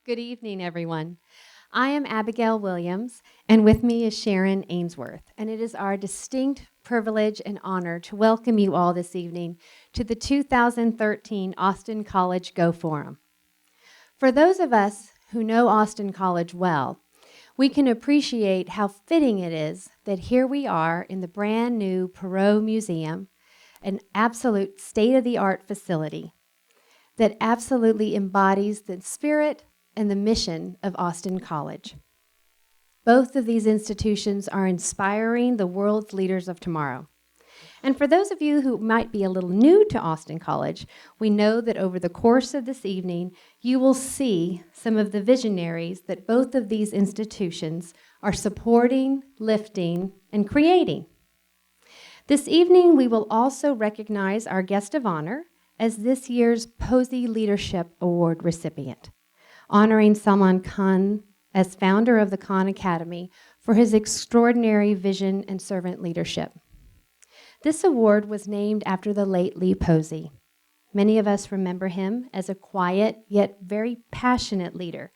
Good evening, everyone. I am Abigail Williams, and with me is Sharon Ainsworth, and it is our distinct privilege and honor to welcome you all this evening to the 2013 Austin College Go Forum. For those of us who know Austin College well, we can appreciate how fitting it is that here we are in the brand new Perot Museum, an absolute state-of-the-art facility that absolutely embodies the spirit and the mission of Austin College. Both of these institutions are inspiring the world's leaders of tomorrow. And for those of you who might be a little new to Austin College, we know that over the course of this evening, you will see some of the visionaries that both of these institutions are supporting, lifting, and creating. This evening, we will also recognize our guest of honor as this year's Posey Leadership Award recipient, honoring Salman Khan as founder of the Khan Academy for his extraordinary vision and servant leadership. This award was named after the late Lee Posey. Many of us remember him as a quiet yet very passionate leader,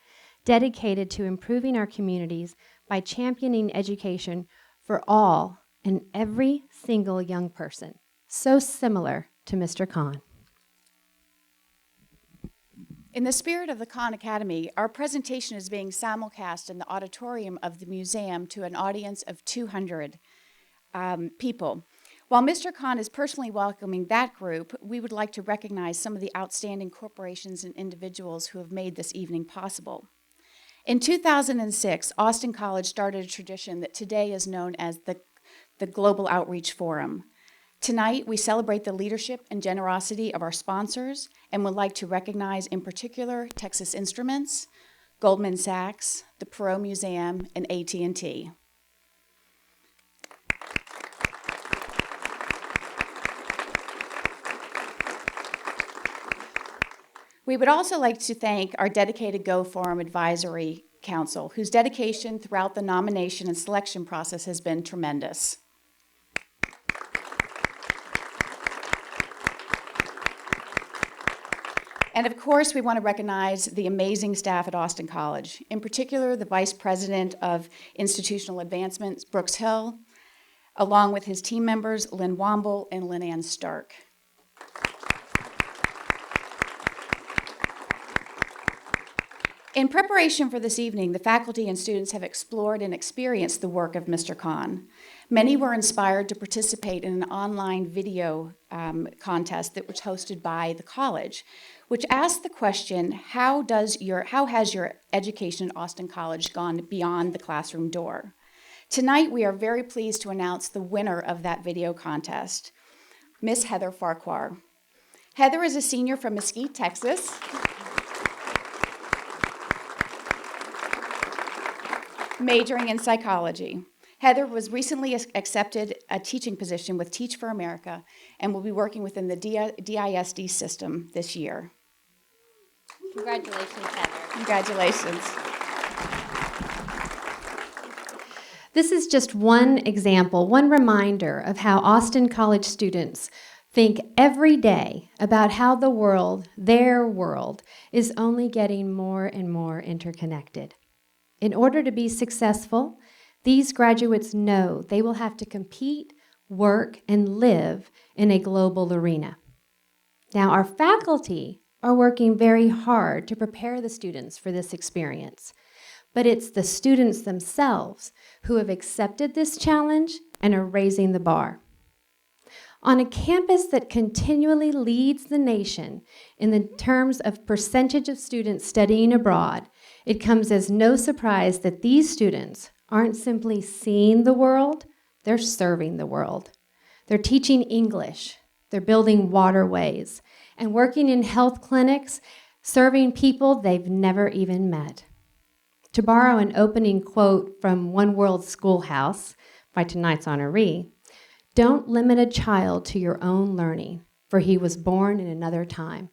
dedicated to improving our communities by championing education for all and every single young person, so similar to Mr. Khan. In the spirit of the Khan Academy, our presentation is being simulcast in the auditorium of the museum to an audience of 200 people. While Mr. Khan is personally welcoming that group, we would like to recognize some of the outstanding corporations and individuals who have made this evening possible. In 2006, Austin College started a tradition that today is known as the Global Outreach Forum. Tonight, we celebrate the leadership and generosity of our sponsors and would like to recognize in particular Texas Instruments, Goldman Sachs, the Perot Museum, and AT&T. We would also like to thank our dedicated Go Forum Advisory Council, whose dedication throughout the nomination and selection process has been tremendous. And of course, we want to recognize the amazing staff at Austin College, in particular, the Vice President of Institutional Advancements, Brooks Hill, along with his team members, Lynn Womble and Lynn Ann Stark. In preparation for this evening, the faculty and students have explored and experienced the work of Mr. Khan. Many were inspired to participate in an online video contest that was hosted by the college, which asked the question, how has your education at Austin College gone beyond the classroom door? Tonight, we are very pleased to announce the winner of that video contest, Miss Heather Farquhar. Heather is a senior from Mesquite, Texas. Majoring in psychology. Heather was recently accepted a teaching position with Teach for America and will be working within the DISD system this year. Congratulations, Heather. Congratulations. This is just one example, one reminder of how Austin College students think every day about how the world, their world, is only getting more and more interconnected. In order to be successful, these graduates know they will have to compete, work, and live in a global arena. Now, our faculty are working very hard to prepare the students for this experience, but it's the students themselves who have accepted this challenge and are raising the bar. On a campus that continually leads the nation in the terms of percentage of students studying abroad, it comes as no surprise that these students aren't simply seeing the world, they're serving the world. They're teaching English, they're building waterways, and working in health clinics, serving people they've never even met. To borrow an opening quote from One World Schoolhouse by tonight's honoree, don't limit a child to your own learning, for he was born in another time.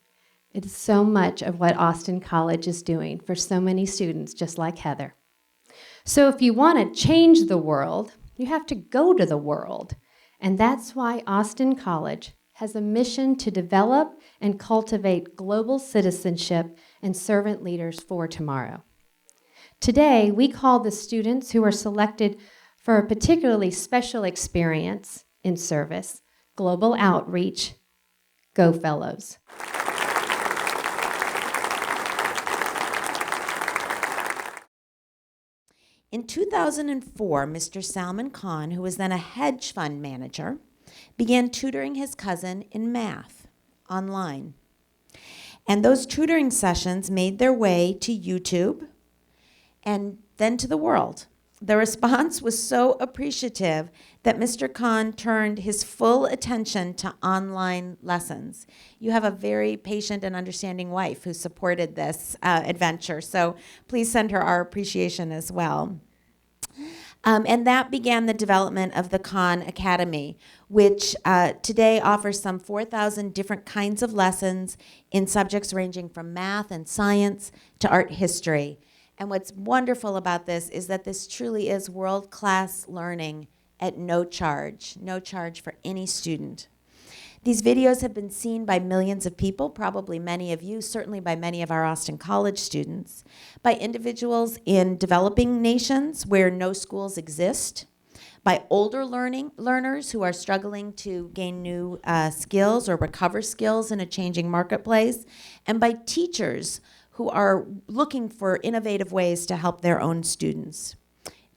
It is so much of what Austin College is doing for so many students just like Heather. So if you want to change the world, you have to go to the world. And that's why Austin College has a mission to develop and cultivate global citizenship and servant leaders for tomorrow. Today, we call the students who are selected for a particularly special experience in service, global outreach, Go Fellows. In 2004, Mr. Salman Khan, who was then a hedge fund manager, began tutoring his cousin in math online. And those tutoring sessions made their way to YouTube and then to the world. The response was so appreciative that Mr. Khan turned his full attention to online lessons. You have a very patient and understanding wife who supported this adventure, so please send her our appreciation as well. And that began the development of the Khan Academy, which today offers some 4,000 different kinds of lessons in subjects ranging from math and science to art history. And what's wonderful about this is that this truly is world-class learning at no charge for any student. These videos have been seen by millions of people, probably many of you, certainly by many of our Austin College students, by individuals in developing nations where no schools exist, by older learners who are struggling to gain new skills or recover skills in a changing marketplace, and by teachers who are looking for innovative ways to help their own students.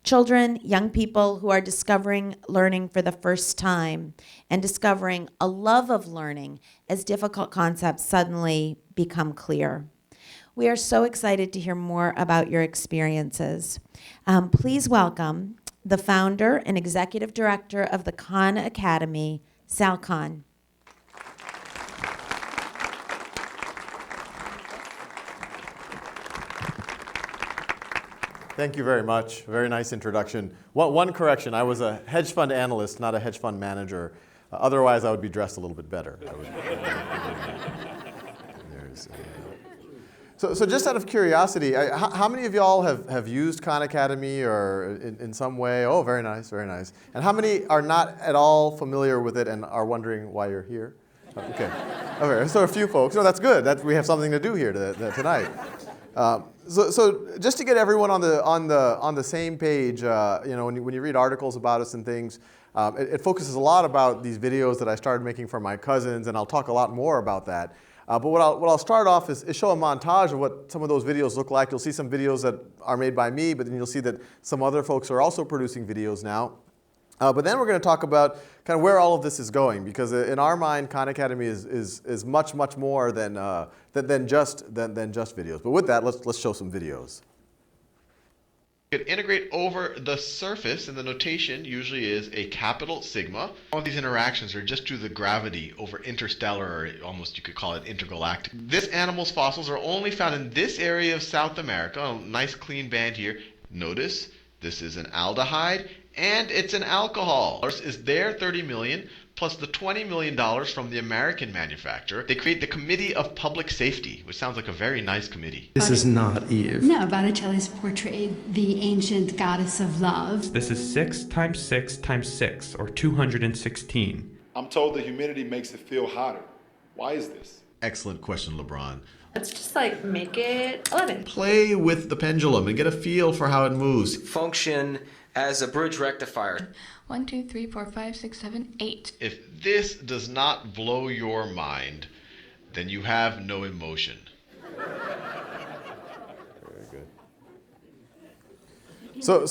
Children, young people who are discovering learning for the first time and discovering a love of learning as difficult concepts suddenly become clear. We are so excited to hear more about your experiences. Please welcome the founder and executive director of the Khan Academy, Sal Khan. Thank you very much. Very nice introduction. One correction, I was a hedge fund analyst, not a hedge fund manager. Otherwise, I would be dressed a little bit better. So just out of curiosity, how many of y'all have used Khan Academy or in some way? Oh, very nice, very nice. And how many are not at all familiar with it and are wondering why you're here? Okay, so a few folks. No, that's good. We have something to do here tonight. So just to get everyone on the same page, when you read articles about us and things, it focuses a lot about these videos that I started making for my cousins, and I'll talk a lot more about that. But what I'll start off is show a montage of what some of those videos look like. You'll see some videos that are made by me, but then you'll see that some other folks are also producing videos now. But then we're going to talk about kind of where all of this is going, because in our mind, Khan Academy is much more than just videos. But with that, let's show some videos. You could integrate over the surface, and the notation usually is a capital sigma. All of these interactions are just due to the gravity over interstellar, or almost you could call it intergalactic. This animal's fossils are only found in this area of South America. A nice clean band here. Notice this is an aldehyde, and it's an alcohol. Is there 30 million plus the $20 million from the American manufacturer. They create the Committee of Public Safety, which sounds like a very nice committee. This is not Eve. No, Botticelli's portrayed the ancient goddess of love. This is 6 times 6 times 6, or 216. I'm told the humidity makes it feel hotter. Why is this? Excellent question, LeBron. Let's just make it 11. Play with the pendulum and get a feel for how it moves. Function as a bridge rectifier. 1, 2, 3, 4, 5, 6, 7, 8. If this does not blow your mind, then you have no emotion. Very good. So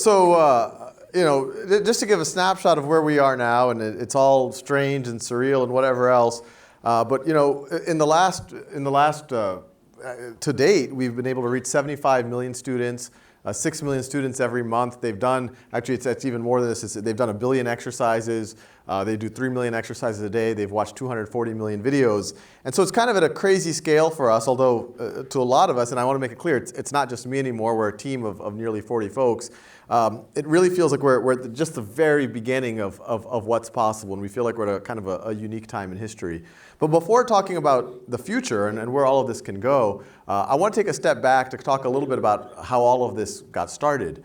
just to give a snapshot of where we are now, and it's all strange and surreal and whatever else. But in the last to date, we've been able to reach 75 million students. 6 million students every month. They've done, actually it's even more than this, they've done 1 billion exercises. They do 3 million exercises a day. They've watched 240 million videos. And so it's kind of at a crazy scale for us, although to a lot of us, and I want to make it clear, it's not just me anymore, we're a team of nearly 40 folks. It really feels like we're at just the very beginning of what's possible, and we feel like we're at a kind of a unique time in history. But before talking about the future and where all of this can go, I want to take a step back to talk a little bit about how all of this got started.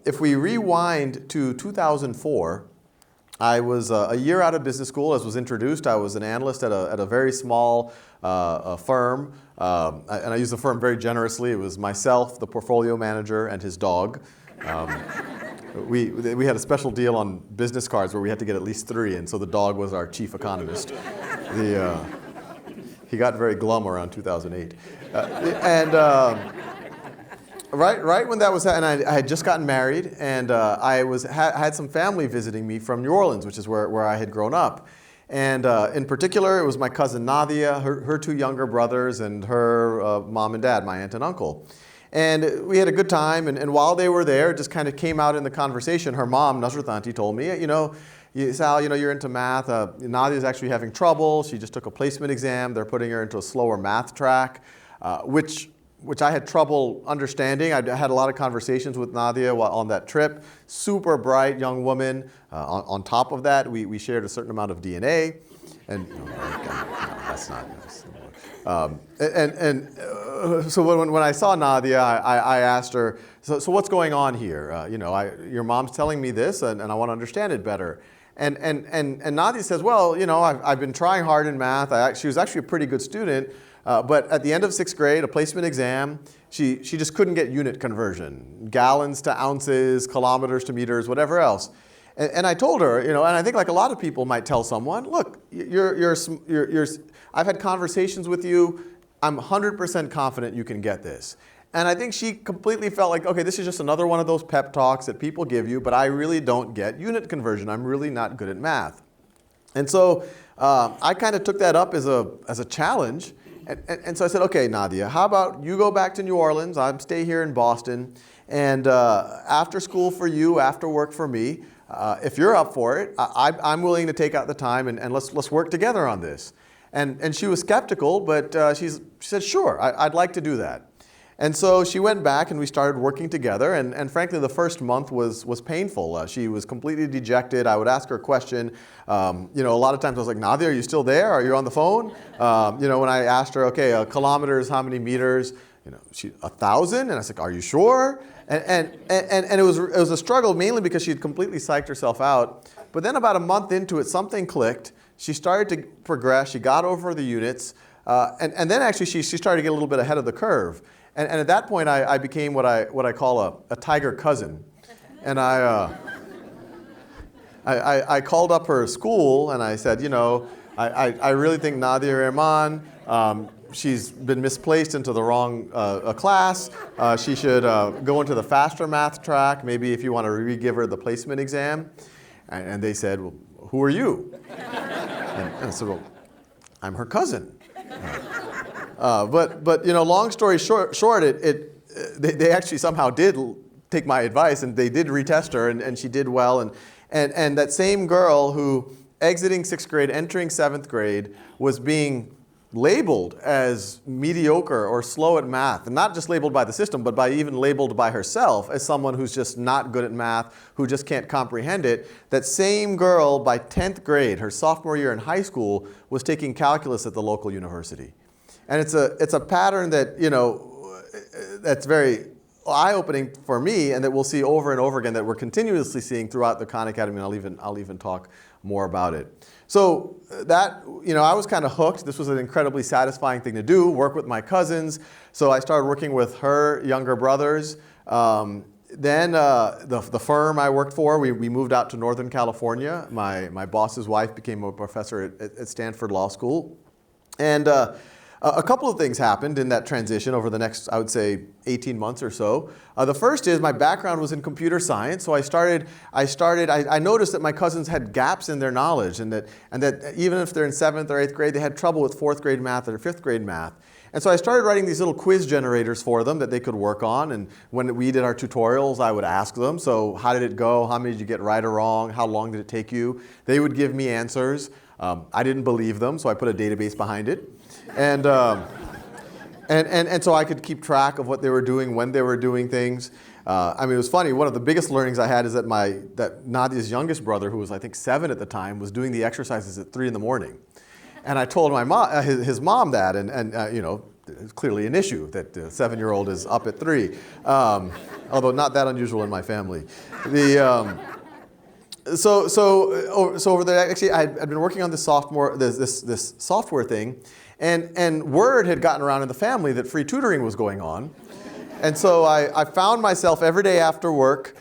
If we rewind to 2004, I was a year out of business school, as was introduced. I was an analyst at a very small firm, and I use the firm very generously. It was myself, the portfolio manager, and his dog. We had a special deal on business cards where we had to get at least 3, and so the dog was our chief economist. He got very glum around 2008. Right when that was, and I had just gotten married, and I had some family visiting me from New Orleans, which is where I had grown up. And in particular, it was my cousin Nadia, her 2 younger brothers, and her mom and dad, my aunt and uncle. And we had a good time, and while they were there, it just kind of came out in the conversation. Her mom, Nasrat Auntie, told me, Sal, you're into math. Nadia's actually having trouble. She just took a placement exam. They're putting her into a slower math track, which I had trouble understanding. I had a lot of conversations with Nadia on that trip. Super bright young woman. On top of that, we shared a certain amount of DNA. And that's not nice. So when I saw Nadia, I asked her, so what's going on here? Your mom's telling me this, and I want to understand it better. And Nadia says, well, I've been trying hard in math. She was actually a pretty good student. But at the end of 6th grade, a placement exam, she just couldn't get unit conversion. Gallons to ounces, kilometers to meters, whatever else. And I told her, and I think like a lot of people might tell someone, look, I've had conversations with you. I'm 100% confident you can get this. And I think she completely felt like, okay, this is just another one of those pep talks that people give you, but I really don't get unit conversion. I'm really not good at math. And so I kind of took that up as a challenge. And so I said, okay, Nadia, how about you go back to New Orleans? I'll stay here in Boston. And after school for you, after work for me, if you're up for it, I'm willing to take out the time and let's work together on this. And she was skeptical, but she said, sure, I'd like to do that. And so she went back and we started working together. And frankly, the first month was painful. She was completely dejected. I would ask her a question. A lot of times I was like, Nadia, are you still there? Are you on the phone? When I asked her, okay, kilometers, how many meters? She 1,000? And I was like, are you sure? And it was a struggle mainly because she had completely psyched herself out. But then about a month into it, something clicked. She started to progress. She got over the units. And then actually she started to get a little bit ahead of the curve. And at that point, I became what I call a tiger cousin. And I called up her school and I said, I really think Nadia Rahman, she's been misplaced into the wrong class. She should go into the faster math track, maybe if you want to re-give her the placement exam. And they said, well, who are you? And I said, well, I'm her cousin. But long story short, they actually somehow did take my advice and they did retest her and she did well. And that same girl who exiting 6th grade, entering 7th grade, was being labeled as mediocre or slow at math, and not just labeled by the system, but even labeled by herself as someone who's just not good at math, who just can't comprehend it. That same girl, by 10th grade, her sophomore year in high school, was taking calculus at the local university. And it's a pattern that, that's very eye-opening for me, and that we'll see over and over again, that we're continuously seeing throughout the Khan Academy, and I'll even talk more about it. So that, I was kind of hooked. This was an incredibly satisfying thing to do, work with my cousins. So I started working with her younger brothers. Then the firm I worked for, we moved out to Northern California. My boss's wife became a professor at Stanford Law School. And a couple of things happened in that transition over the next, I would say, 18 months or so. The first is my background was in computer science, so I noticed that my cousins had gaps in their knowledge, and that even if they're in 7th or 8th grade, they had trouble with 4th grade math or 5th grade math. And so I started writing these little quiz generators for them that they could work on, and when we did our tutorials, I would ask them, so how did it go? How many did you get right or wrong? How long did it take you? They would give me answers. I didn't believe them, so I put a database behind it. And so I could keep track of what they were doing, when they were doing things. It was funny. One of the biggest learnings I had is that Nadia's youngest brother, who was I think 7 at the time, was doing the exercises at 3 in the morning. And I told my mom, his mom that, and it's clearly an issue that the 7-year-old is up at 3, although not that unusual in my family. So over there, actually, I'd been working on this software thing, and word had gotten around in the family that free tutoring was going on. And so I found myself every day after work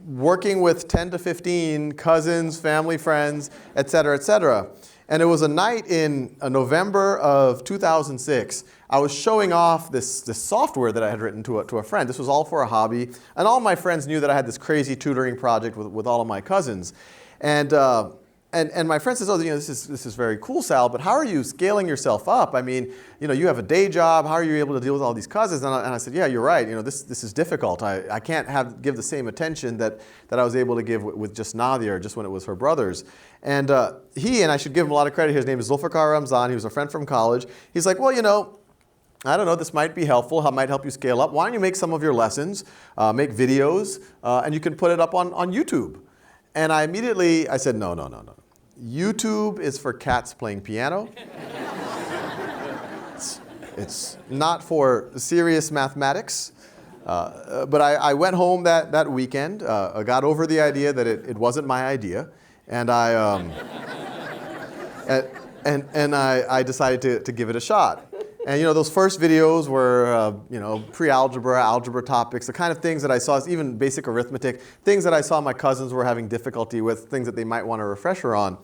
working with 10 to 15 cousins, family, friends, et cetera, et cetera. And it was a night in November of 2006. I was showing off this software that I had written to a friend. This was all for a hobby. And all my friends knew that I had this crazy tutoring project with all of my cousins. And my friend says, oh, this is very cool, Sal, but how are you scaling yourself up? I mean, you have a day job. How are you able to deal with all these cousins? And I said, yeah, you're right. This is difficult. I can't give the same attention that I was able to give with just Nadia, or just when it was her brothers. And and I should give him a lot of credit, his name is Zulfikar Ramzan. He was a friend from college. He's like, well, I don't know, this might be helpful, might help you scale up. Why don't you make some of your lessons, make videos, and you can put it up on YouTube. And I said, no. YouTube is for cats playing piano. It's not for serious mathematics. But I went home that weekend. I got over the idea that it wasn't my idea, and I decided to give it a shot. And those first videos were pre-algebra, algebra topics, the kind of things that I saw, even basic arithmetic, things that I saw my cousins were having difficulty with, things that they might want a refresher on.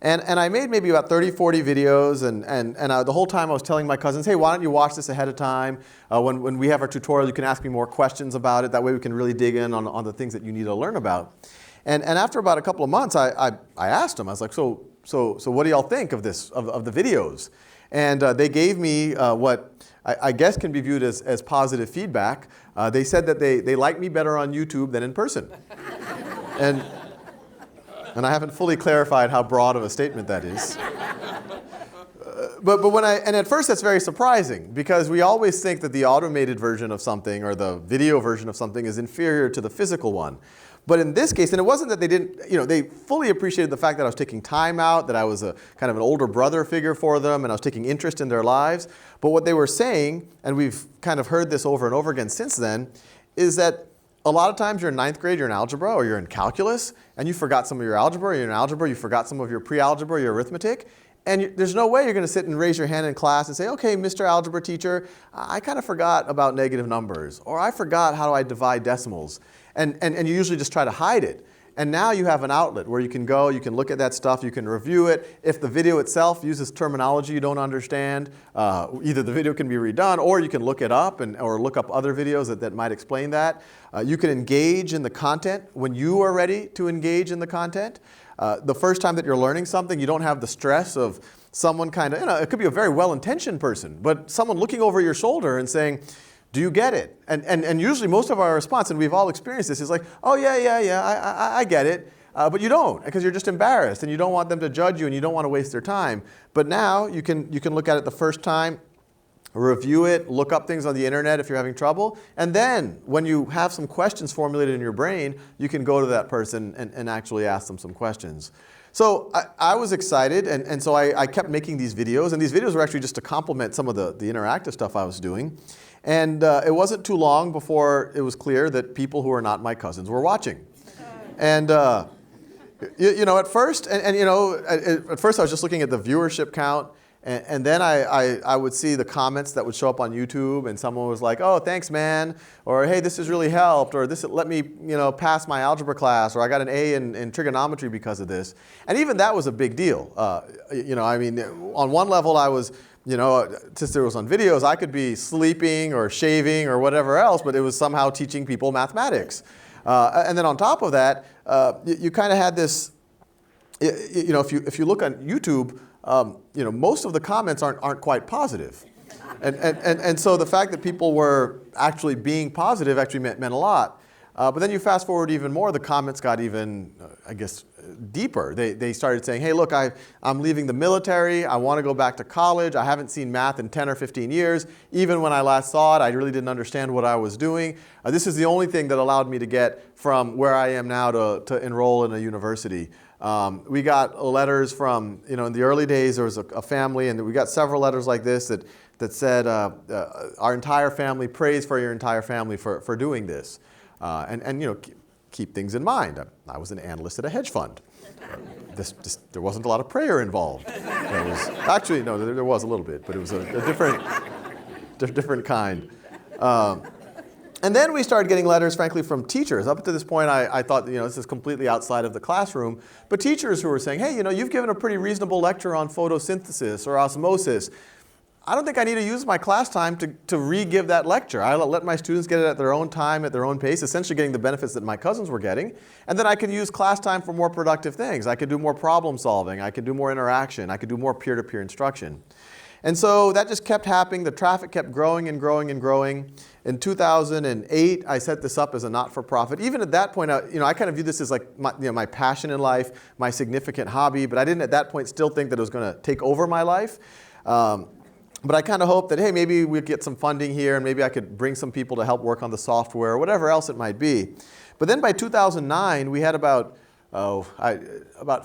And I made maybe about 30, 40 videos, and the whole time I was telling my cousins, hey, why don't you watch this ahead of time? When we have our tutorial, you can ask me more questions about it. That way we can really dig in on the things that you need to learn about. And after about a couple of months, I asked them, I was like, so what do y'all think of this, of the videos? And they gave me what I guess can be viewed as positive feedback. They said that they like me better on YouTube than in person. And I haven't fully clarified how broad of a statement that is. But at first that's very surprising, because we always think that the automated version of something or the video version of something is inferior to the physical one. But in this case, and it wasn't that they didn't, they fully appreciated the fact that I was taking time out, that I was a kind of an older brother figure for them, and I was taking interest in their lives. But what they were saying, and we've kind of heard this over and over again since then, is that a lot of times you're in ninth grade, you're in algebra, or you're in calculus, and you forgot some of your algebra, or you're in algebra, you forgot some of your pre-algebra, your arithmetic, and there's no way you're going to sit and raise your hand in class and say, okay, Mr. Algebra teacher, I kind of forgot about negative numbers, or I forgot how do I divide decimals. And you usually just try to hide it. And now you have an outlet where you can go, you can look at that stuff, you can review it. If the video itself uses terminology you don't understand, either the video can be redone, or you can look it up or look up other videos that might explain that. You can engage in the content when you are ready to engage in the content. The first time that you're learning something, you don't have the stress of someone kind of, it could be a very well-intentioned person, but someone looking over your shoulder and saying, do you get it? And usually most of our response, and we've all experienced this, is like, oh yeah, I get it. But you don't, because you're just embarrassed and you don't want them to judge you and you don't want to waste their time. But now you can look at it the first time, review it, look up things on the internet if you're having trouble, and then when you have some questions formulated in your brain, you can go to that person and actually ask them some questions. So I was excited, and so I kept making these videos, and these videos were actually just to complement some of the interactive stuff I was doing. And it wasn't too long before it was clear that people who are not my cousins were watching. And at first, at first I was just looking at the viewership count, and then I would see the comments that would show up on YouTube, and someone was like, oh, thanks, man, or hey, this has really helped, or this let me pass my algebra class, or I got an A in trigonometry because of this. And even that was a big deal. On one level I was, since it was on videos, I could be sleeping or shaving or whatever else, but it was somehow teaching people mathematics. And then on top of that, you kind of had this, if you look on YouTube, most of the comments aren't quite positive. And so the fact that people were actually being positive actually meant a lot. But then you fast forward even more, the comments got even, deeper. They started saying, hey, look, I'm leaving the military. I want to go back to college. I haven't seen math in 10 or 15 years. Even when I last saw it, I really didn't understand what I was doing. This is the only thing that allowed me to get from where I am now to enroll in a university. We got letters from, in the early days, there was a family, and we got several letters like this that said, our entire family prays for your entire family for doing this. keep things in mind. I was an analyst at a hedge fund. There wasn't a lot of prayer involved. Actually, no, there was a little bit, but it was a different kind. And then we started getting letters, frankly, from teachers. Up to this point, I thought, this is completely outside of the classroom. But teachers who were saying, hey, you've given a pretty reasonable lecture on photosynthesis or osmosis. I don't think I need to use my class time to re-give that lecture. I let my students get it at their own time, at their own pace, essentially getting the benefits that my cousins were getting. And then I could use class time for more productive things. I could do more problem solving. I could do more interaction. I could do more peer-to-peer instruction. And so that just kept happening. The traffic kept growing and growing and growing. In 2008, I set this up as a not-for-profit. Even at that point, I kind of viewed this as like my passion in life, my significant hobby. But I didn't at that point still think that it was going to take over my life. But I kind of hoped that, hey, maybe we'd get some funding here, and maybe I could bring some people to help work on the software, or whatever else it might be. But then by 2009, we had about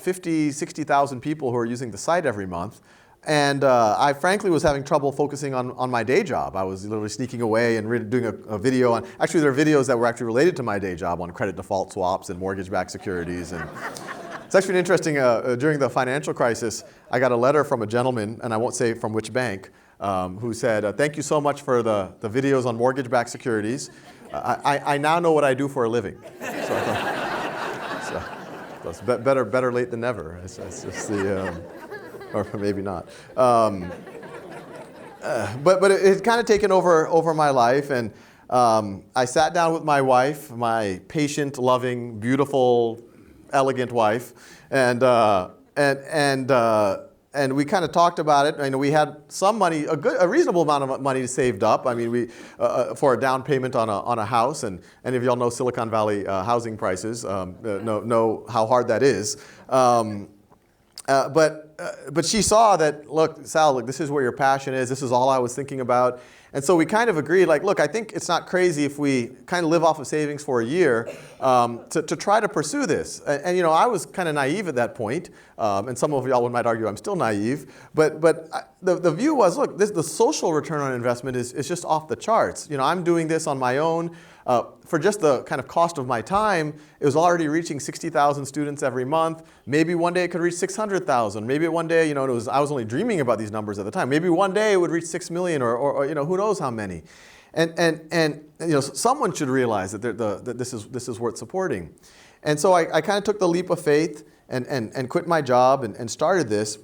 50, 60,000 people who were using the site every month. And I frankly was having trouble focusing on my day job. I was literally sneaking away and doing a video on, actually there are videos that were actually related to my day job on credit default swaps and mortgage-backed securities. And it's actually interesting, during the financial crisis, I got a letter from a gentleman, and I won't say from which bank, who said, thank you so much for the videos on mortgage-backed securities. I now know what I do for a living. So it's better late than never. It's just the... or maybe not. But it kind of taken over my life, and I sat down with my wife, my patient, loving, beautiful, elegant wife, and we kind of talked about it. We had some money, a reasonable amount of money saved up. We for a down payment on a house, and any of y'all know Silicon Valley housing prices, know how hard that is. But she saw that, look, Sal, this is where your passion is. This is all I was thinking about. And so we kind of agreed, look, I think it's not crazy if we kind of live off of savings for a year to try to pursue this. And I was kind of naive at that point. And some of y'all might argue I'm still naive. But the view was, look, the social return on investment is just off the charts. I'm doing this on my own. For just the kind of cost of my time, it was already reaching 60,000 students every month. Maybe one day it could reach 600,000. Maybe one day, I was only dreaming about these numbers at the time. Maybe one day it would reach 6 million, or who knows how many. And someone should realize that this is worth supporting. And so I kind of took the leap of faith and quit my job and started this.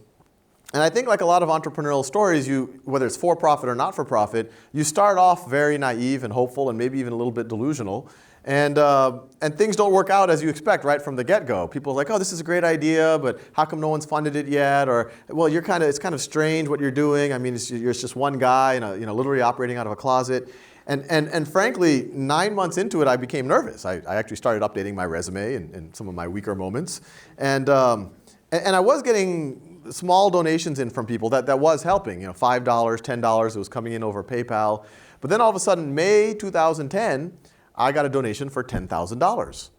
And I think like a lot of entrepreneurial stories, whether it's for-profit or not-for-profit, you start off very naive and hopeful and maybe even a little bit delusional. And things don't work out as you expect right from the get-go. People are like, oh, this is a great idea, but how come no one's funded it yet? Or, well, it's kind of strange what you're doing. You're just one guy, literally operating out of a closet. And frankly, 9 months into it, I became nervous. I actually started updating my resume in some of my weaker moments. And I was getting small donations in from people that was helping, $5, $10, it was coming in over PayPal. But then all of a sudden, May 2010, I got a donation for $10,000.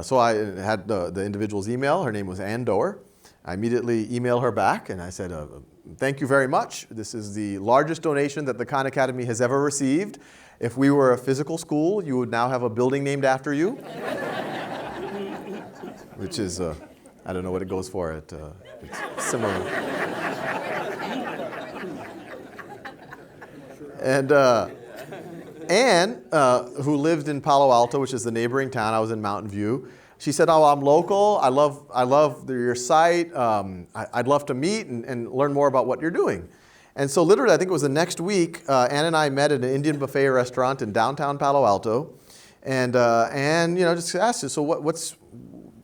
So I had the individual's email. Her name was Ann Doer. I immediately emailed her back, and I said, thank you very much. This is the largest donation that the Khan Academy has ever received. If we were a physical school, you would now have a building named after you. Which is... I don't know what it goes for. It's similar. And Anne, who lived in Palo Alto, which is the neighboring town, I was in Mountain View. She said, "Oh, I'm local. I love your site. I'd love to meet and learn more about what you're doing." And so, literally, I think it was the next week, Anne and I met at an Indian buffet restaurant in downtown Palo Alto, and Anne, just asked us, "So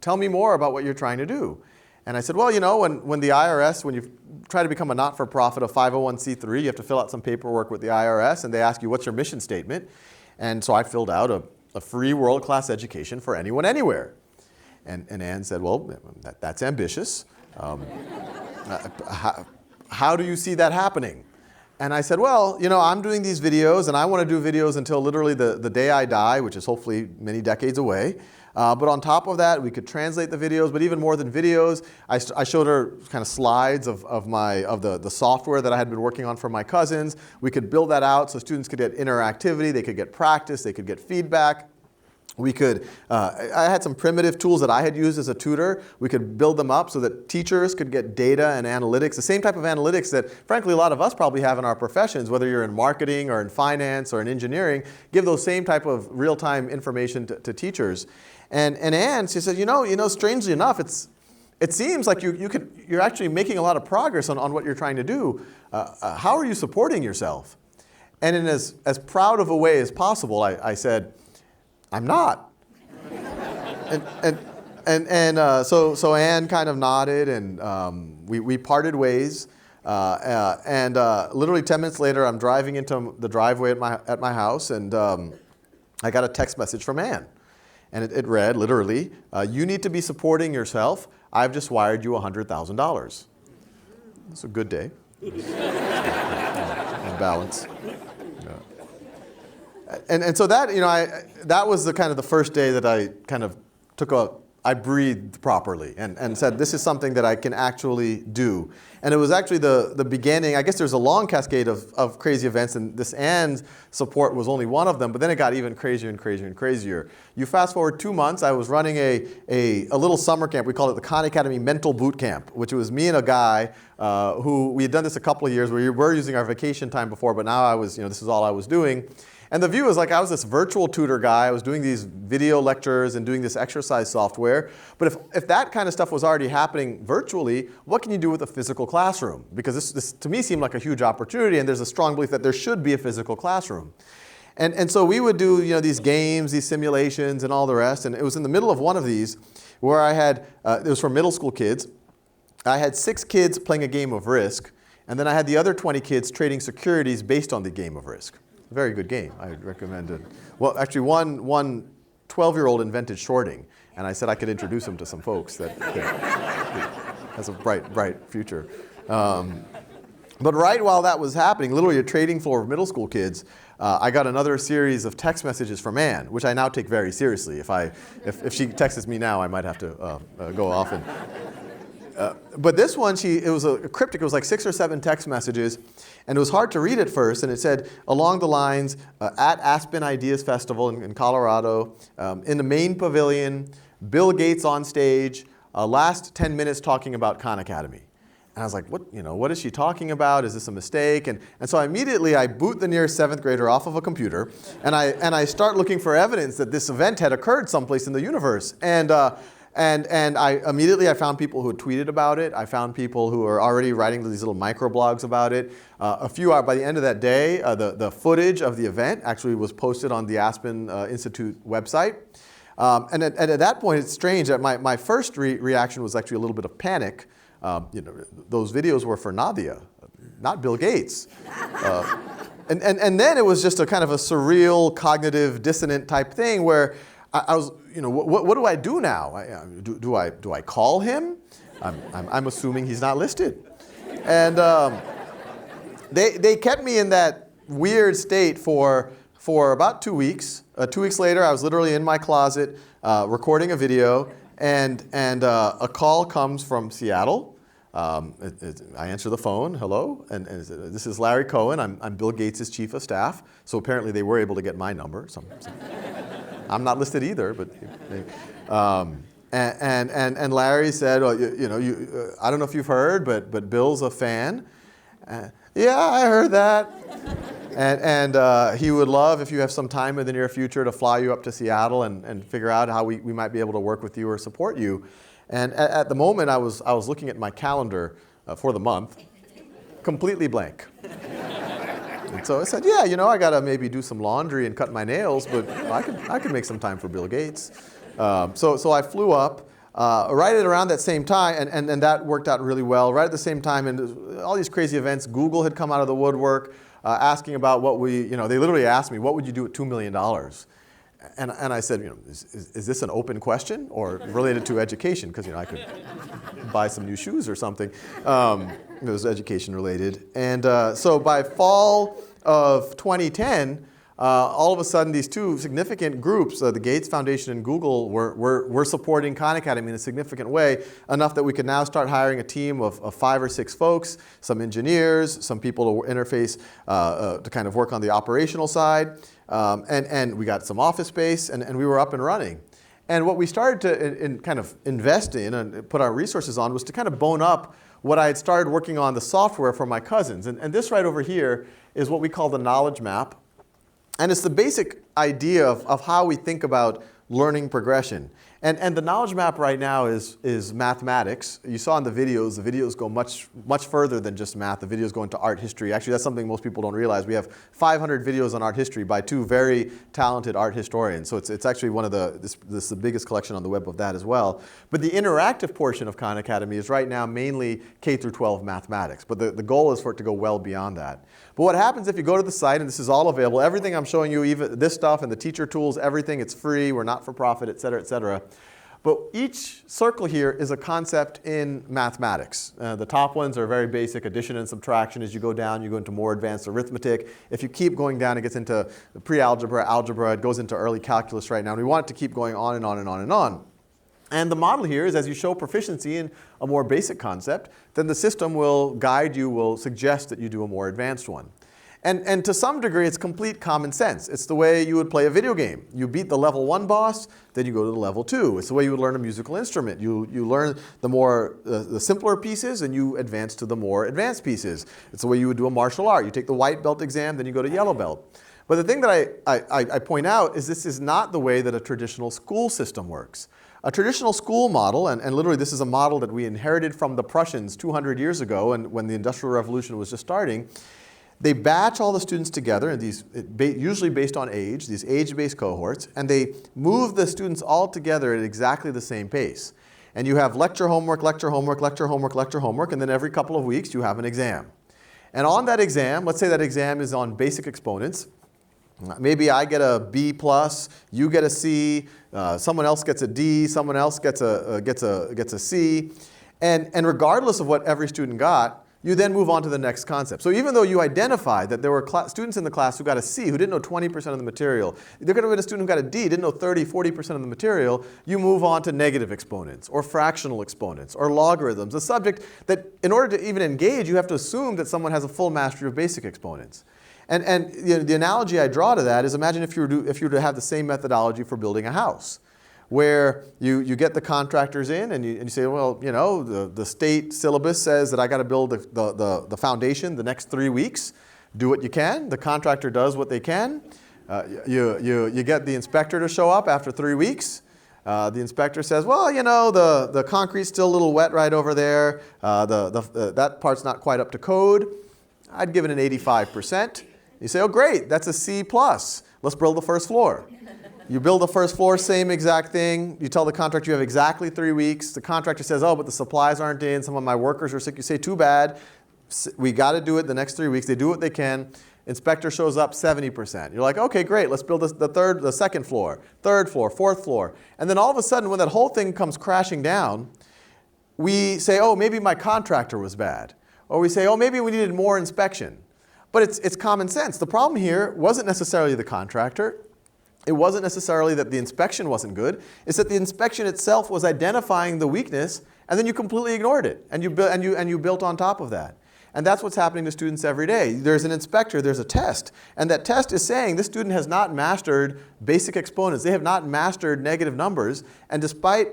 tell me more about what you're trying to do." And I said, well, when the IRS, when you try to become a not-for-profit, a 501c3, you have to fill out some paperwork with the IRS, and they ask you, what's your mission statement? And so I filled out a free world-class education for anyone, anywhere. And Ann said, well, that's ambitious. How do you see that happening? And I said, well, I'm doing these videos, and I want to do videos until literally the day I die, which is hopefully many decades away. But on top of that, we could translate the videos. But even more than videos, I showed her kind of slides of the software that I had been working on for my cousins. We could build that out so students could get interactivity, they could get practice, they could get feedback. I had some primitive tools that I had used as a tutor. We could build them up so that teachers could get data and analytics, the same type of analytics that, frankly, a lot of us probably have in our professions, whether you're in marketing or in finance or in engineering, give those same type of real-time information to teachers. And Anne, she said, strangely enough, it seems like you're actually making a lot of progress on what you're trying to do. How are you supporting yourself? And in as proud of a way as possible, I said, I'm not. So Anne kind of nodded, and we parted ways. Literally 10 minutes later, I'm driving into the driveway at my house, and I got a text message from Anne. And it read, literally, you need to be supporting yourself. I've just wired you $100,000. It's a good day. On balance. And so that, that was the kind of the first day that I kind of I breathed properly and said, this is something that I can actually do. And it was actually the beginning. I guess there's a long cascade of crazy events, and this Anne's support was only one of them, but then it got even crazier and crazier and crazier. You fast forward 2 months, I was running a little summer camp. We called it the Khan Academy Mental Boot Camp, which was me and a guy who, we had done this a couple of years. We were using our vacation time before, but now this is all I was doing. And the view was like I was this virtual tutor guy. I was doing these video lectures and doing this exercise software. But if that kind of stuff was already happening virtually, what can you do with a physical classroom? Because this to me seemed like a huge opportunity, and there's a strong belief that there should be a physical classroom. And so we would do these games, these simulations, and all the rest. And it was in the middle of one of these where I had, it was for middle school kids. I had 6 kids playing a game of Risk, and then I had the other 20 kids trading securities based on the game of Risk. Very good game. I would recommend it. Well, actually, one 12-year-old invented shorting, and I said I could introduce him to some folks that has a bright future. But right while that was happening, literally a trading floor of middle school kids, I got another series of text messages from Anne, which I now take very seriously. If she texts me now, I might have to go off and. But this one, it was a cryptic. It was like 6 or 7 text messages, and it was hard to read at first. And it said along the lines, at Aspen Ideas Festival in Colorado, in the main pavilion, Bill Gates on stage, last 10 minutes talking about Khan Academy. And I was like, what is she talking about? Is this a mistake? And so immediately I boot the nearest 7th grader off of a computer, and I start looking for evidence that this event had occurred someplace in the universe. And I immediately found people who had tweeted about it. I found people who were already writing these little microblogs about it. A few hours by the end of that day, the footage of the event actually was posted on the Aspen Institute website. And at that point, it's strange that my first reaction was actually a little bit of panic. Those videos were for Nadia, not Bill Gates. And then it was just a kind of a surreal, cognitive, dissonant type thing where I was, what do I do now? Do I call him? I'm assuming he's not listed. And they kept me in that weird state for about 2 weeks. 2 weeks later, I was literally in my closet recording a video, and a call comes from Seattle. I answer the phone, hello, and this is Larry Cohen. I'm Bill Gates' chief of staff. So apparently they were able to get my number. I'm not listed either, but and Larry said, well, I don't know if you've heard, but Bill's a fan. Yeah, I heard that. And he would love if you have some time in the near future to fly you up to Seattle and figure out how we might be able to work with you or support you. And at the moment, I was looking at my calendar for the month, completely blank. And so I said, yeah, I got to maybe do some laundry and cut my nails, but I could make some time for Bill Gates. So I flew up right at around that same time, and that worked out really well. Right at the same time, and all these crazy events, Google had come out of the woodwork asking about what they literally asked me, what would you do with $2 million? And I said, is this an open question or related to education? Because I could buy some new shoes or something. It was education related. And so by fall of 2010, all of a sudden these two significant groups, the Gates Foundation and Google, were supporting Khan Academy in a significant way, enough that we could now start hiring a team of 5 or 6 folks, some engineers, some people to interface to kind of work on the operational side. And we got some office space, and we were up and running. And what we started to kind of invest in and put our resources on was to kind of bone up what I had started working on, the software for my cousins. And this right over here is what we call the knowledge map. And it's the basic idea of how we think about learning progression. And the knowledge map right now is mathematics. You saw in the videos go much further than just math. The videos go into art history. Actually, that's something most people don't realize. We have 500 videos on art history by two very talented art historians. So it's actually one of this is the biggest collection on the web of that as well. But the interactive portion of Khan Academy is right now mainly K through 12 mathematics. But the goal is for it to go well beyond that. But what happens if you go to the site, and this is all available, everything I'm showing you, even this stuff and the teacher tools, everything, it's free, we're not for profit, et cetera, et cetera. But each circle here is a concept in mathematics. The top ones are very basic, addition and subtraction. As you go down, you go into more advanced arithmetic. If you keep going down, it gets into pre-algebra, algebra, it goes into early calculus right now. And we want it to keep going on and on and on and on. And the model here is as you show proficiency in a more basic concept, then the system will guide you, will suggest that you do a more advanced one. And to some degree, it's complete common sense. It's the way you would play a video game. You beat the level 1 boss, then you go to the level 2. It's the way you would learn a musical instrument. You learn the simpler pieces, and you advance to the more advanced pieces. It's the way you would do a martial art. You take the white belt exam, then you go to yellow belt. But the thing that I point out is this is not the way that a traditional school system works. A traditional school model, and literally this is a model that we inherited from the Prussians 200 years ago, and when the Industrial Revolution was just starting, they batch all the students together, and usually based on age, these age-based cohorts, and they move the students all together at exactly the same pace. And you have lecture homework, lecture homework, lecture homework, lecture homework, and then every couple of weeks you have an exam. And on that exam, let's say that exam is on basic exponents. Maybe I get a B+, you get a C, someone else gets a D, someone else gets a C. And regardless of what every student got, you then move on to the next concept. So even though you identified that there were students in the class who got a C, who didn't know 20% of the material, there could have been a student who got a D, didn't know 30, 40% of the material, you move on to negative exponents, or fractional exponents, or logarithms, a subject that in order to even engage, you have to assume that someone has a full mastery of basic exponents. And you know, the analogy I draw to that is imagine if you were to have the same methodology for building a house, where you get the contractors in and you say, well, you know, the state syllabus says that I got to build the foundation the next 3 weeks. Do what you can. The contractor does what they can. You get the inspector to show up after 3 weeks. The inspector says, well, you know, the concrete's still a little wet right over there. That part's not quite up to code. I'd give it an 85%. You say, oh, great, that's a C+. Let's build the first floor. You build the first floor, same exact thing. You tell the contractor you have exactly 3 weeks. The contractor says, oh, but the supplies aren't in. Some of my workers are sick. You say, too bad. We got to do it the next 3 weeks. They do what they can. Inspector shows up 70%. You're like, okay, great. Let's build the second floor, third floor, fourth floor. And then all of a sudden, when that whole thing comes crashing down, we say, oh, maybe my contractor was bad. Or we say, oh, maybe we needed more inspection. But it's common sense. The problem here wasn't necessarily the contractor. It wasn't necessarily that the inspection wasn't good. It's that the inspection itself was identifying the weakness, and then you completely ignored it, and you built on top of that. And that's what's happening to students every day. There's an inspector, there's a test, and that test is saying this student has not mastered basic exponents. They have not mastered negative numbers, and despite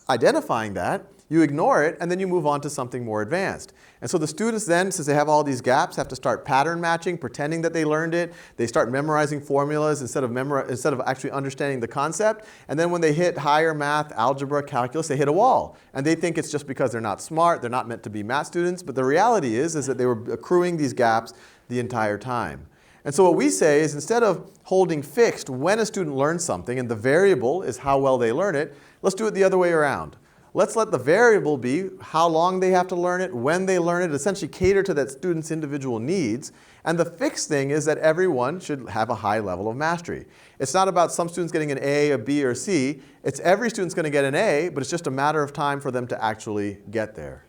identifying that, you ignore it, and then you move on to something more advanced. And so the students then, since they have all these gaps, have to start pattern matching, pretending that they learned it. They start memorizing formulas instead of actually understanding the concept. And then when they hit higher math, algebra, calculus, they hit a wall. And they think it's just because they're not smart, they're not meant to be math students. But the reality is that they were accruing these gaps the entire time. And so what we say is instead of holding fixed when a student learns something, and the variable is how well they learn it, let's do it the other way around. Let's let the variable be how long they have to learn it, when they learn it, essentially cater to that student's individual needs. And the fixed thing is that everyone should have a high level of mastery. It's not about some students getting an A, a B, or a C. It's every student's going to get an A, but it's just a matter of time for them to actually get there.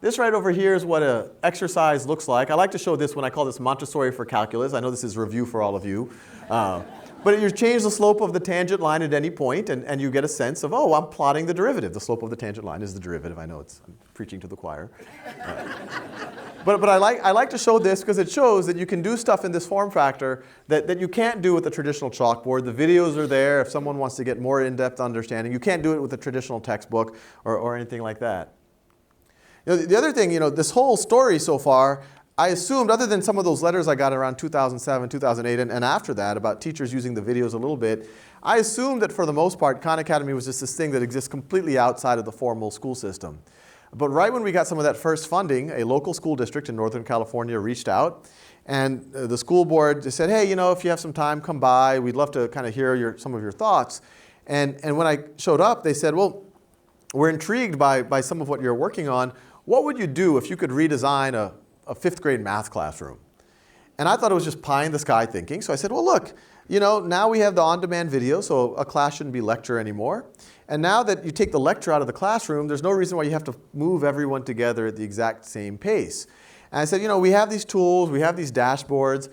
This right over here is what an exercise looks like. I like to show this when I call this Montessori for calculus. I know this is review for all of you. But you change the slope of the tangent line at any point, and you get a sense of, oh, I'm plotting the derivative. The slope of the tangent line is the derivative. I know I'm preaching to the choir. But I like to show this because it shows that you can do stuff in this form factor that you can't do with the traditional chalkboard. The videos are there if someone wants to get more in-depth understanding. You can't do it with a traditional textbook or anything like that. The other thing, this whole story so far, I assumed, other than some of those letters I got around 2007, 2008, and after that about teachers using the videos a little bit, I assumed that for the most part, Khan Academy was just this thing that exists completely outside of the formal school system. But right when we got some of that first funding, a local school district in Northern California reached out, and the school board just said, hey, if you have some time, come by. We'd love to kind of hear some of your thoughts. And when I showed up, they said, well, we're intrigued by some of what you're working on. What would you do if you could redesign a fifth grade math classroom? And I thought it was just pie in the sky thinking. So I said, well, look, now we have the on-demand video, so a class shouldn't be lecture anymore. And now that you take the lecture out of the classroom, there's no reason why you have to move everyone together at the exact same pace. And I said, we have these tools, we have these dashboards.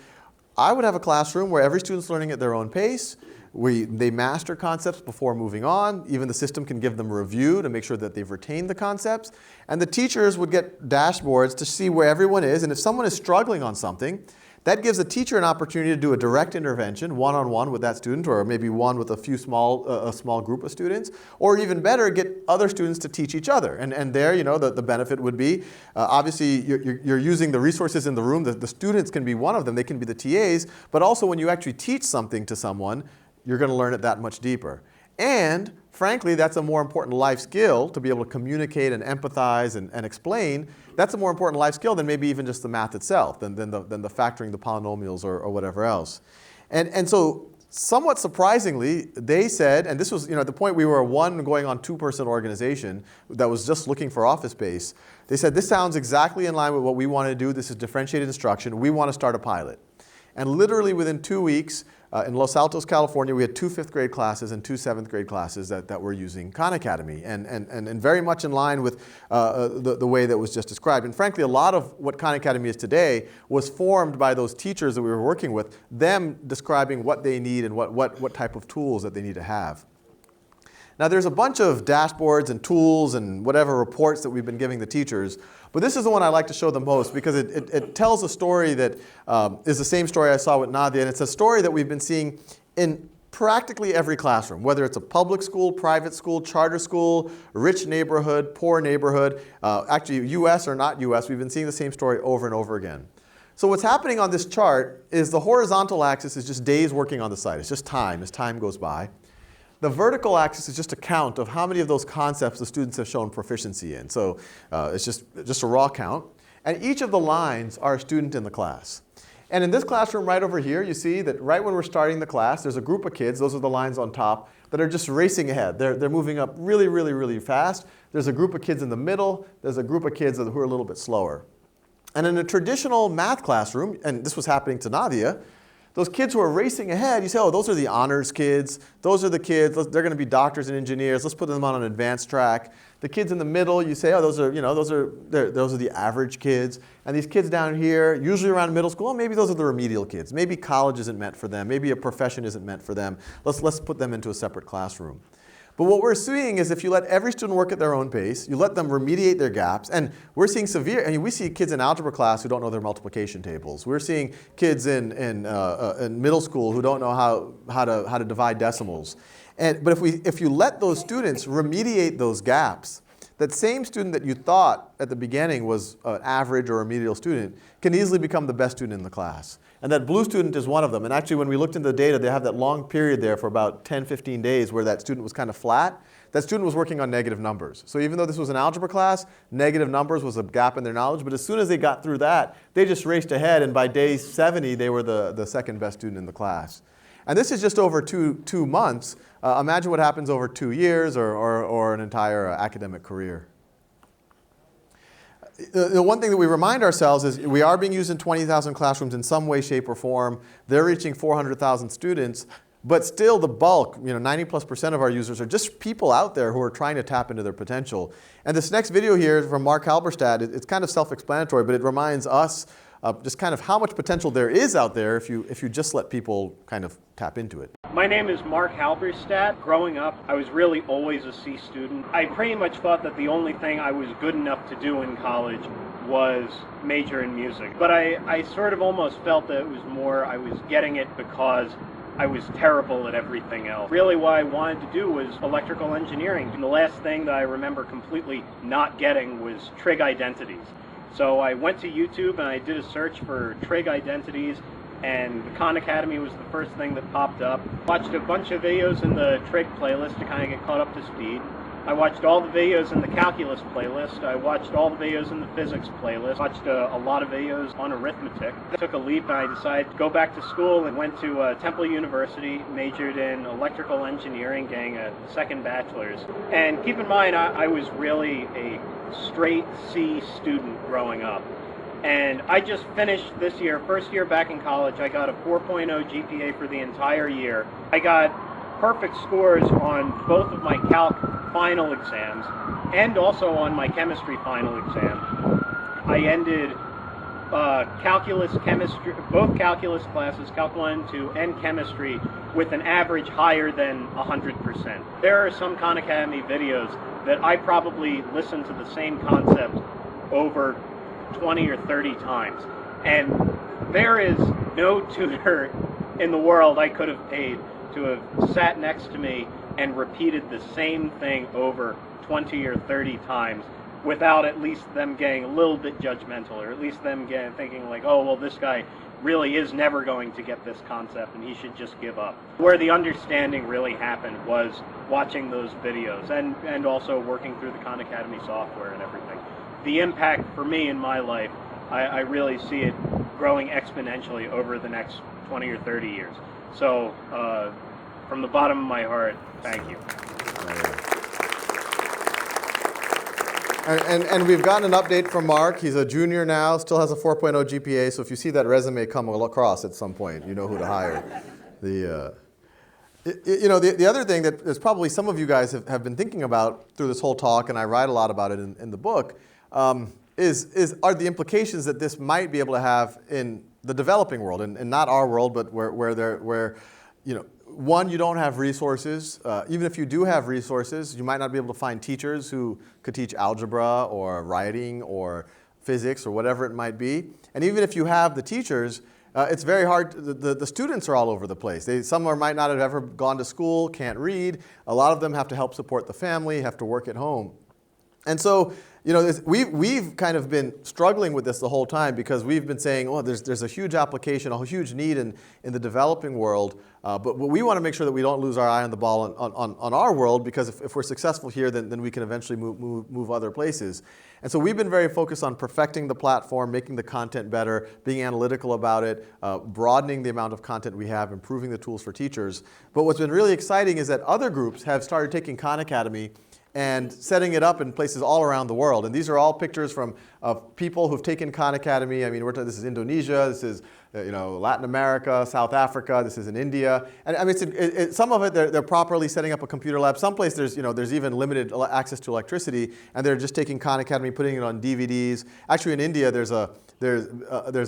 I would have a classroom where every student's learning at their own pace. They master concepts before moving on. Even the system can give them a review to make sure that they've retained the concepts. And the teachers would get dashboards to see where everyone is. And if someone is struggling on something, that gives the teacher an opportunity to do a direct intervention, one-on-one with that student, or maybe one with a small group of students, or even better, get other students to teach each other. And there, the benefit would be, obviously, you're using the resources in the room. The students can be one of them. They can be the TAs. But also, when you actually teach something to someone, you're going to learn it that much deeper. And frankly, that's a more important life skill, to be able to communicate and empathize and explain. That's a more important life skill than maybe even just the math itself, than the factoring the polynomials or whatever else. And so somewhat surprisingly, they said, and this was at the point we were a one going on two-person organization that was just looking for office space, they said, this sounds exactly in line with what we want to do. This is differentiated instruction. We want to start a pilot. And literally within 2 weeks, in Los Altos, California, we had 2 fifth grade classes and 2 7th grade classes that were using Khan Academy, and very much in line with the way that was just described. And frankly, a lot of what Khan Academy is today was formed by those teachers that we were working with, them describing what they need and what type of tools that they need to have. Now, there's a bunch of dashboards and tools and whatever reports that we've been giving the teachers, but this is the one I like to show the most because it tells a story that is the same story I saw with Nadia, and it's a story that we've been seeing in practically every classroom, whether it's a public school, private school, charter school, rich neighborhood, poor neighborhood, actually US or not US, we've been seeing the same story over and over again. So what's happening on this chart is the horizontal axis is just days working on the site. It's just time as time goes by. The vertical axis is just a count of how many of those concepts the students have shown proficiency in. So it's just a raw count. And each of the lines are a student in the class. And in this classroom right over here, you see that right when we're starting the class, there's a group of kids, those are the lines on top, that are just racing ahead. They're moving up really, really, really fast. There's a group of kids in the middle. There's a group of kids who are a little bit slower. And in a traditional math classroom, and this was happening to Nadia, those kids who are racing ahead, you say, oh, those are the honors kids. Those are the kids, they're going to be doctors and engineers. Let's put them on an advanced track. The kids in the middle, you say, oh, those are the average kids. And these kids down here, usually around middle school, maybe those are the remedial kids. Maybe college isn't meant for them. Maybe a profession isn't meant for them. Let's put them into a separate classroom. But what we're seeing is if you let every student work at their own pace, you let them remediate their gaps, and we're seeing we see kids in algebra class who don't know their multiplication tables. We're seeing kids in middle school who don't know how to divide decimals. But if you let those students remediate those gaps, that same student that you thought at the beginning was an average or remedial student can easily become the best student in the class. And that blue student is one of them. And actually, when we looked into the data, they have that long period there for about 10, 15 days where that student was kind of flat. That student was working on negative numbers. So even though this was an algebra class, negative numbers was a gap in their knowledge. But as soon as they got through that, they just raced ahead. And by day 70, they were the second best student in the class. And this is just over two months. Imagine what happens over 2 years or an entire academic career. The one thing that we remind ourselves is we are being used in 20,000 classrooms in some way, shape, or form. They're reaching 400,000 students. But still the bulk, 90+% of our users are just people out there who are trying to tap into their potential. And this next video here from Mark Halberstadt, it's kind of self-explanatory, but it reminds us just kind of how much potential there is out there if you just let people kind of tap into it. My name is Mark Halberstadt. Growing up, I was really always a C student. I pretty much thought that the only thing I was good enough to do in college was major in music. But I sort of almost felt that it was more I was getting it because I was terrible at everything else. Really what I wanted to do was electrical engineering. And the last thing that I remember completely not getting was trig identities. So I went to YouTube and I did a search for trig identities, and the Khan Academy was the first thing that popped up. Watched a bunch of videos in the trig playlist to kind of get caught up to speed. I watched all the videos in the calculus playlist. I watched all the videos in the physics playlist. Watched a lot of videos on arithmetic. I took a leap and I decided to go back to school and went to Temple University, majored in electrical engineering, getting a second bachelor's. And keep in mind, I was really a straight C student growing up. And I just finished this year, first year back in college, I got a 4.0 GPA for the entire year. I got perfect scores on both of my calc final exams and also on my chemistry final exam. I ended calculus, chemistry, both calculus classes, Calc 1 and 2, and chemistry with an average higher than 100%. There are some Khan Academy videos that I probably listened to the same concept over 20 or 30 times. And there is no tutor in the world I could have paid to have sat next to me and repeated the same thing over 20 or 30 times without at least them getting a little bit judgmental, or at least them thinking like, oh, well, this guy really is never going to get this concept and he should just give up. Where the understanding really happened was watching those videos and also working through the Khan Academy software and everything. The impact for me in my life, I really see it growing exponentially over the next 20 or 30 years. So from the bottom of my heart, thank you. And we've gotten an update from Mark. He's a junior now, still has a 4.0 GPA, so if you see that resume come across at some point, you know who to hire. The other thing that is probably some of you guys have been thinking about through this whole talk, and I write a lot about it in the book, are the implications that this might be able to have in the developing world, and not our world, but where one, you don't have resources. Even if you do have resources, you might not be able to find teachers who could teach algebra or writing or physics or whatever it might be. And even if you have the teachers, it's very hard. The students are all over the place. Some might not have ever gone to school, can't read. A lot of them have to help support the family, have to work at home. And so, we've kind of been struggling with this the whole time because we've been saying, oh, there's a huge application, a huge need in the developing world, but we want to make sure that we don't lose our eye on the ball on our world, because if we're successful here, then we can eventually move other places. And so we've been very focused on perfecting the platform, making the content better, being analytical about it, broadening the amount of content we have, improving the tools for teachers. But what's been really exciting is that other groups have started taking Khan Academy and setting it up in places all around the world. And these are all pictures of people who've taken Khan Academy. I mean, this is Indonesia, this is Latin America, South Africa, this is in India. And I mean, some of it they're properly setting up a computer lab. Someplace there's even limited access to electricity, and they're just taking Khan Academy, putting it on DVDs. Actually, in India, there's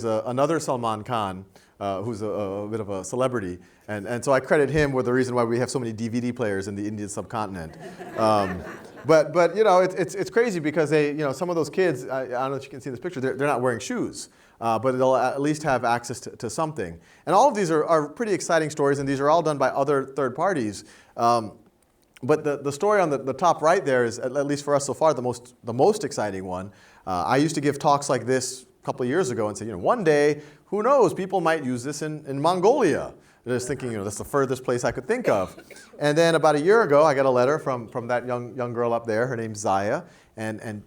another Salman Khan, who's a bit of a celebrity. And so I credit him with the reason why we have so many DVD players in the Indian subcontinent. But it's crazy because some of those kids, I don't know if you can see this picture, they're not wearing shoes, but they'll at least have access to something. And all of these are pretty exciting stories, and these are all done by other third parties. But the story on the top right there is, at least for us so far, the most exciting one. I used to give talks like this a couple of years ago and say, one day, who knows, people might use this in Mongolia. Just thinking, that's the furthest place I could think of. And then about a year ago, I got a letter from that young girl up there. Her name's Zaya. And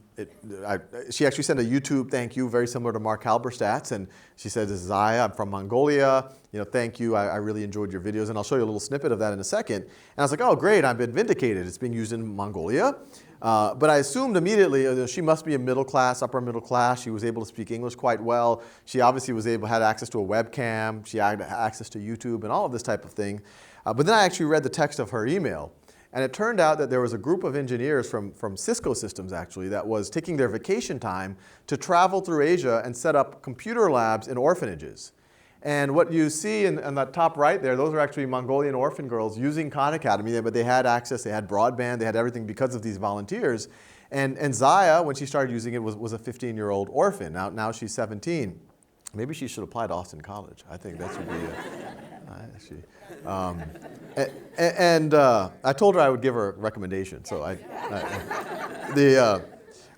she actually sent a YouTube thank you, very similar to Mark Halberstadt's, and she said, "This is Zaya. I'm from Mongolia. Thank you. I really enjoyed your videos," and I'll show you a little snippet of that in a second. And I was like, "Oh, great! I've been vindicated. It's being used in Mongolia." But I assumed immediately she must be a middle class, upper middle class. She was able to speak English quite well. She obviously had access to a webcam. She had access to YouTube and all of this type of thing. But then I actually read the text of her email. And it turned out that there was a group of engineers from Cisco Systems, actually, that was taking their vacation time to travel through Asia and set up computer labs in orphanages. And what you see in that top right there, those are actually Mongolian orphan girls using Khan Academy, but they had access, they had broadband, they had everything because of these volunteers. And Zaya, when she started using it, was a 15-year-old orphan. Now she's 17. Maybe she should apply to Austin College. I think that should be I told her I would give her a recommendation. So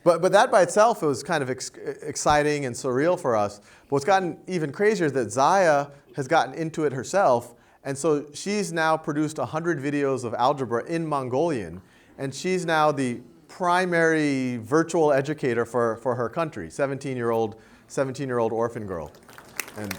but that by itself was kind of exciting and surreal for us. But what's gotten even crazier is that Zaya has gotten into it herself, and so she's now produced 100 videos of algebra in Mongolian, and she's now the primary virtual educator for her country, 17-year-old orphan girl. And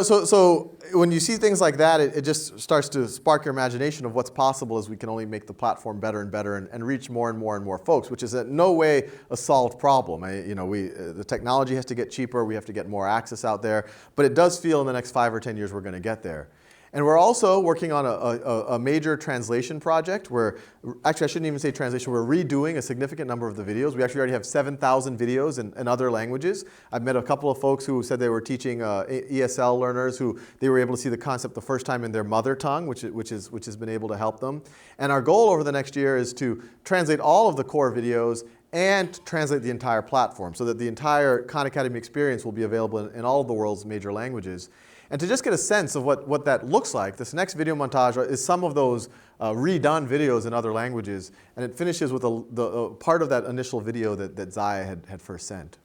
so when you see things like that, it just starts to spark your imagination of what's possible as we can only make the platform better and better and reach more and more and more folks, which is in no way a solved problem. The technology has to get cheaper, we have to get more access out there, but it does feel in the next 5 or 10 years we're going to get there. And we're also working on a major translation project where, actually I shouldn't even say translation, we're redoing a significant number of the videos. We actually already have 7,000 videos in other languages. I've met a couple of folks who said they were teaching ESL learners who they were able to see the concept the first time in their mother tongue, which has been able to help them. And our goal over the next year is to translate all of the core videos and translate the entire platform so that the entire Khan Academy experience will be available in all of the world's major languages. And to just get a sense of what that looks like, this next video montage is some of those redone videos in other languages, and it finishes with the part of that initial video that Zaya had first sent.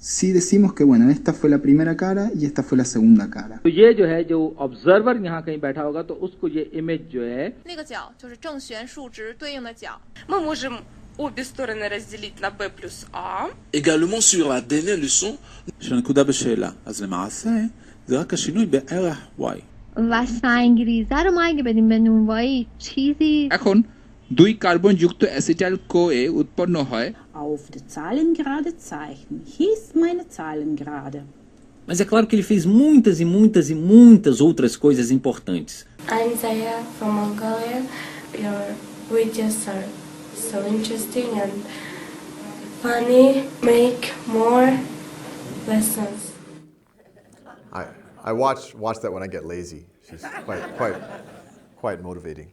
Sí decimos que bueno, esta fue la primera cara y esta fue la segunda cara. तो ये जो है जो observer यहाँ कहीं बैठा होगा तो उसको ये इमेज जो है那个角就是正弦数值对应的角。Мы можем обе стороны разделить на b plus a. Également sur la dernière leçon. שהנקודה בשאלה. אז למעשה זה רק השינוי בערך y. و سنگریزه رو ما اگه بدیم به نونوایی چیزی এখন দুই কার্বন যুক্ত অ্যাসিটাইল কোয়ে উৎপন্ন হয় auf der Zahlengerade zeichnen. Hier ist meine Zahlengerade. Mas é claro que ele fez muitas e muitas e muitas outras coisas importantes. I'm Zaya from Mongolia. Your videos are so interesting and funny. Make more lessons. I watch that when I get lazy. She's quite motivating.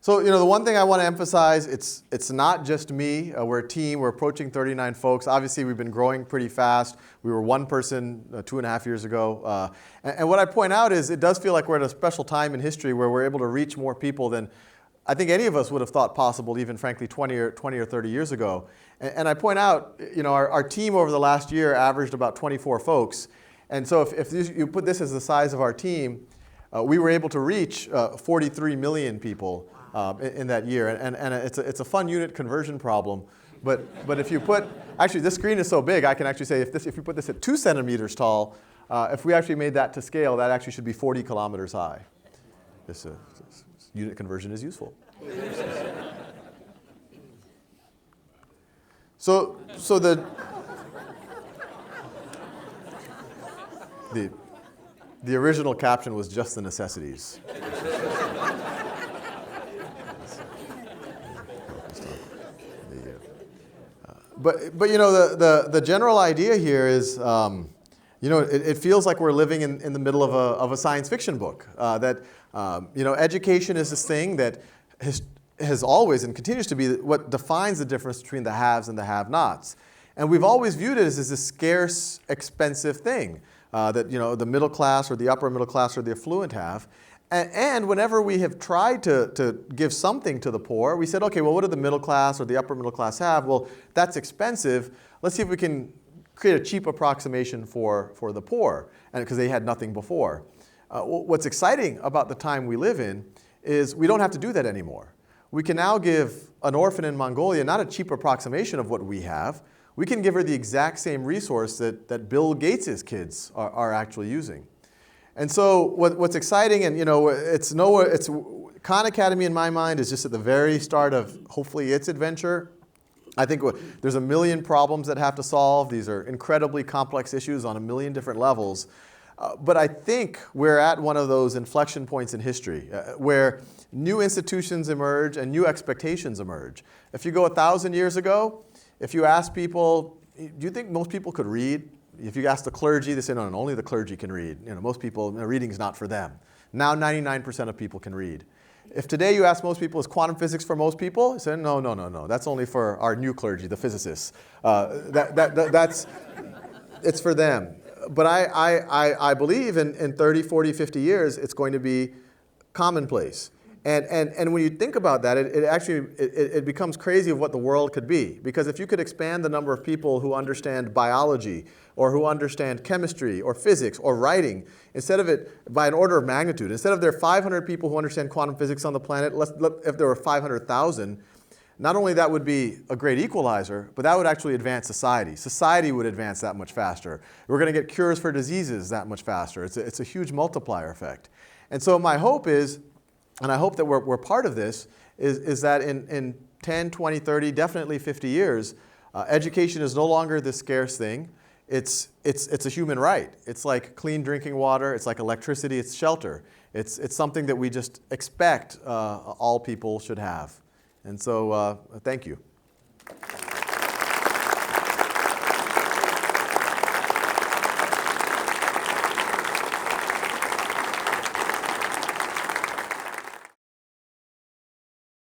So the one thing I want to emphasize, it's not just me. We're a team. We're approaching 39 folks. Obviously, we've been growing pretty fast. We were one person 2.5 years ago. And what I point out is it does feel like we're at a special time in history where we're able to reach more people than I think any of us would have thought possible, even frankly 20 or 30 years ago. And I point out, our team over the last year averaged about 24 folks. And so if you put this as the size of our team, we were able to reach 43 million people in that year. And it's a fun unit conversion problem. But if you put, actually this screen is so big, I can actually say if you put this at 2 centimeters tall, if we actually made that to scale, that actually should be 40 kilometers high. This unit conversion is useful. So the original caption was just the necessities. But the general idea here is, it feels like we're living in the middle of a science fiction book. That education is this thing that has always and continues to be what defines the difference between the haves and the have-nots. And we've always viewed it as this scarce, expensive thing that the middle class or the upper middle class or the affluent have. And whenever we have tried to give something to the poor, we said, okay, well, what do the middle class or the upper middle class have? Well, that's expensive. Let's see if we can create a cheap approximation for the poor, and because they had nothing before. What's exciting about the time we live in is we don't have to do that anymore. We can now give an orphan in Mongolia not a cheap approximation of what we have. We can give her the exact same resource that Bill Gates' kids are actually using. And so what's exciting, and Khan Academy in my mind is just at the very start of hopefully its adventure. I think there's a million problems that have to solve. These are incredibly complex issues on a million different levels. But I think we're at one of those inflection points in history where new institutions emerge and new expectations emerge. If you go 1,000 years ago, if you ask people, do you think most people could read? If you ask the clergy, they say, no, only the clergy can read. Most people, reading is not for them. Now 99% of people can read. If today you ask most people, is quantum physics for most people? They say, no, that's only for our new clergy, the physicists. It's for them. But I believe in 30, 40, 50 years, it's going to be commonplace. And when you think about that, it becomes crazy of what the world could be. Because if you could expand the number of people who understand biology, or who understand chemistry, or physics, or writing, instead of it by an order of magnitude, instead of there are 500 people who understand quantum physics on the planet, if there were 500,000, not only that would be a great equalizer, but that would actually advance society. Society would advance that much faster. We're going to get cures for diseases that much faster. It's a huge multiplier effect. And so my hope is, and I hope that we're part of this, is that in 10, 20, 30, definitely 50 years, education is no longer this scarce thing. It's a human right. It's like clean drinking water. It's like electricity. It's shelter. It's something that we just expect all people should have. And so thank you.